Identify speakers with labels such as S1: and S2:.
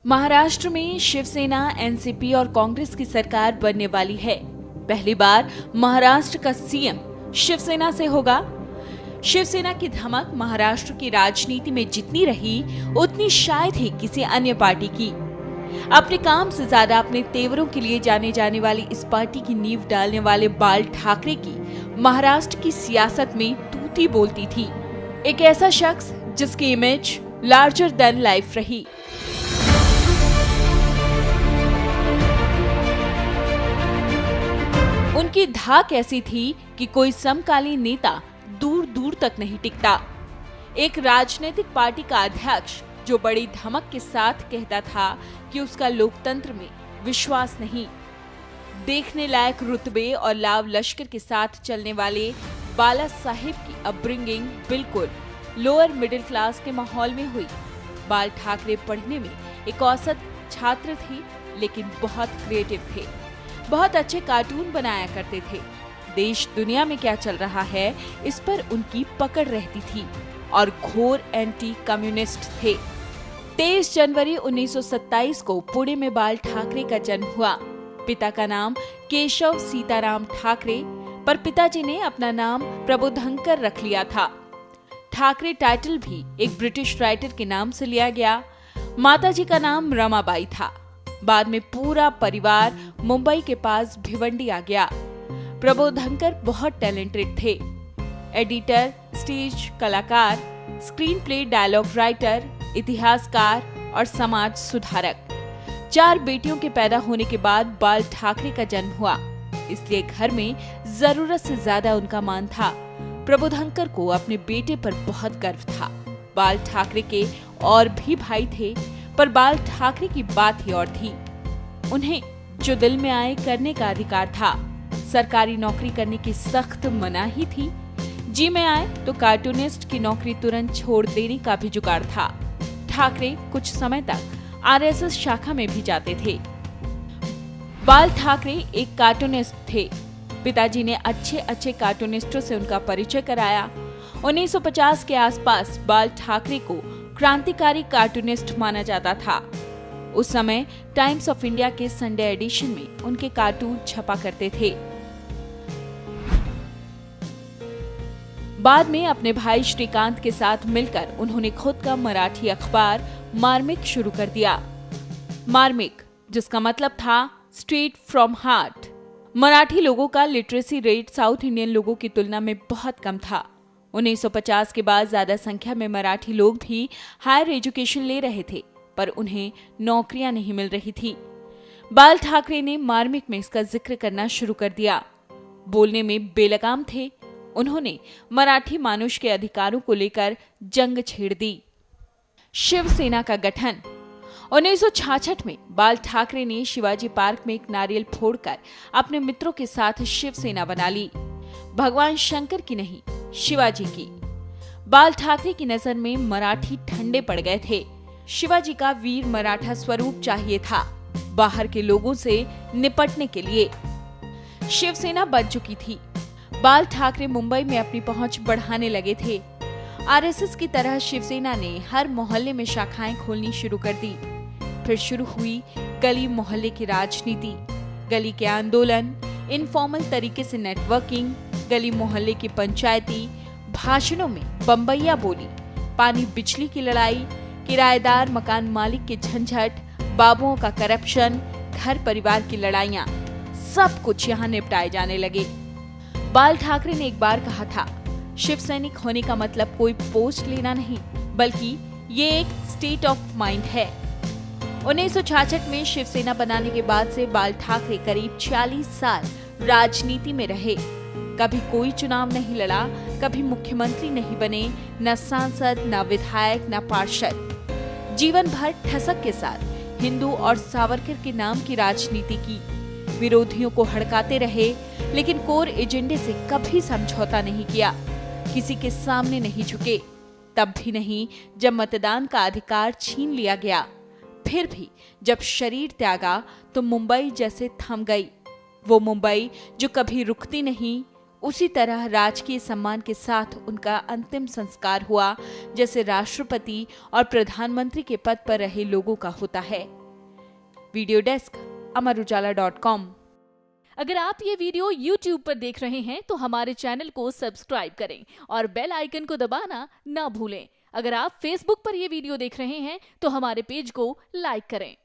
S1: महाराष्ट्र में शिवसेना, एनसीपी और कांग्रेस की सरकार बनने वाली है। पहली बार महाराष्ट्र का सीएम शिवसेना से होगा। शिवसेना की धमक महाराष्ट्र की राजनीति में जितनी रही, उतनी शायद ही किसी अन्य पार्टी की। अपने काम से ज्यादा अपने तेवरों के लिए जाने जाने वाली इस पार्टी की नींव डालने वाले बाल ठाकरे की महाराष्ट्र की सियासत में तूती बोलती थी। एक ऐसा शख्स जिसकी इमेज लार्जर देन लाइफ रही। उनकी धाक ऐसी थी कि कोई समकालीन नेता दूर दूर तक नहीं टिकता। एक राजनीतिक पार्टी का अध्यक्ष जो बड़ी धमक के साथ कहता था कि उसका लोकतंत्र में विश्वास नहीं। देखने लायक रुतबे और लाव लश्कर के साथ चलने वाले बाला साहिब की अपब्रिंगिंग बिल्कुल लोअर मिडिल क्लास के माहौल में हुई। बाल ठाकरे पढ़ने में एक औसत छात्र थे, लेकिन बहुत क्रिएटिव थे। बहुत अच्छे कार्टून बनाया करते थे। देश दुनिया में क्या चल रहा है, इस पर उनकी पकड़ रहती थी और घोर एंटी कम्युनिस्ट थे। 23 जनवरी 1927 को पुणे में बाल ठाकरे का जन्म हुआ। पिता का नाम केशव सीताराम ठाकरे, पर पिताजी ने अपना नाम प्रबोधनकर रख लिया था। ठाकरे टाइटल भी एक ब्रिटिश राइटर के नाम से लिया गया। माताजी का नाम रमाबाई था। बाद में पूरा परिवार मुंबई के पास भिवंडी आ गया। प्रबोधनकर बहुत टैलेंटेड थे। एडिटर, स्टेज कलाकार, स्क्रीन प्ले डायलॉग राइटर, इतिहासकार और समाज सुधारक। 4 बेटियों के पैदा होने के बाद बाल ठाकरे का जन्म हुआ, इसलिए घर में जरूरत से ज्यादा उनका मान था। प्रबोधनकर को अपने बेटे पर बहुत गर्व था। बाल ठाकरे के और भी भाई थे, पर बाल ठाकरे की बात ही और थी। उन्हें जो दिल में आए करने का अधिकार था। सरकारी नौकरी करने की सख्त मनाही थी। जी में आए तो कार्टूनिस्ट की नौकरी तुरंत छोड़ देने का भी जुगाड़ था। ठाकरे कुछ समय तक आरएसएस शाखा में भी जाते थे। बाल ठाकरे एक कार्टूनिस्ट थे। पिताजी ने अच्छे कार्टूनिस्टों से उनका परिचय कराया। 1950 के आसपास बाल ठाकरे को क्रांतिकारी कार्टूनिस्ट माना जाता था। उस समय टाइम्स ऑफ इंडिया के संडे एडिशन में उनके कार्टून छपा करते थे। बाद में अपने भाई श्रीकांत के साथ मिलकर उन्होंने खुद का मराठी अखबार मार्मिक शुरू कर दिया। मार्मिक, जिसका मतलब था स्ट्रेट फ्रॉम हार्ट। मराठी लोगों का लिटरेसी रेट साउथ इंडियन लोगों की तुलना में बहुत कम था। 1950 के बाद ज्यादा संख्या में मराठी लोग भी हायर एजुकेशन ले रहे थे, पर उन्हें नौकरियां नहीं मिल रही थी। बाल ठाकरे ने मार्मिक में इसका जिक्र करना शुरू कर दिया। बोलने में बेलगाम थे। उन्होंने मराठी मानुष के अधिकारों को लेकर जंग छेड़ दी। शिवसेना का गठन 1966 में बाल ठाकरे ने शिवाजी पार्क में एक नारियल फोड़कर अपने मित्रों के साथ शिवसेना बना ली। भगवान शंकर की नहीं, शिवाजी की। बाल ठाकरे की नजर में मराठी ठंडे पड़ गए थे। शिवाजी का वीर मराठा स्वरूप चाहिए था बाहर के लोगों से निपटने के लिए। शिवसेना बन चुकी थी। बाल ठाकरे मुंबई में अपनी पहुंच बढ़ाने लगे थे। आरएसएस की तरह शिवसेना ने हर मोहल्ले में शाखाएं खोलनी शुरू कर दी। फिर शुरू हुई गली मोहल्ले की राजनीति, गली के आंदोलन, इनफॉर्मल तरीके से नेटवर्किंग, गली मोहल्ले की पंचायती भाषणों में बम्बैया बोली, पानी बिजली की लड़ाई, किराएदार मकान मालिक के झंझट, बाबुओं का करप्शन, घर परिवार की लड़ाइयां, सब कुछ यहाँ निपटाए जाने लगे। बाल ठाकरे ने एक बार कहा था, शिव सैनिक होने का मतलब कोई पोस्ट लेना नहीं, बल्कि ये एक स्टेट ऑफ माइंड है। 1966 में शिवसेना बनाने के बाद से बाल ठाकरे करीब 46 साल राजनीति में रहे। कभी कोई चुनाव नहीं लड़ा, कभी मुख्यमंत्री नहीं बने, न सांसद, न विधायक, न पार्षद। जीवन भर ठसक के साथ हिंदू और सावरकर के नाम की राजनीति की। विरोधियों को हड़काते रहे, लेकिन कोर एजेंडे से कभी समझौता नहीं किया। किसी के सामने नहीं झुके, तब भी नहीं जब मतदान का अधिकार छीन लिया गया। फिर भी जब शरीर त्यागा तो मुंबई जैसे थम गई। वो मुंबई जो कभी रुकती नहीं, उसी तरह राजकीय सम्मान के साथ उनका अंतिम संस्कार हुआ, जैसे राष्ट्रपति और प्रधानमंत्री के पद पर रहे लोगों का होता है। Video desk, amarujala.com।
S2: अगर आप ये वीडियो YouTube पर देख रहे हैं तो हमारे चैनल को सब्सक्राइब करें और बेल आइकन को दबाना ना भूलें। अगर आप Facebook पर ये वीडियो देख रहे हैं तो हमारे पेज को लाइक करें।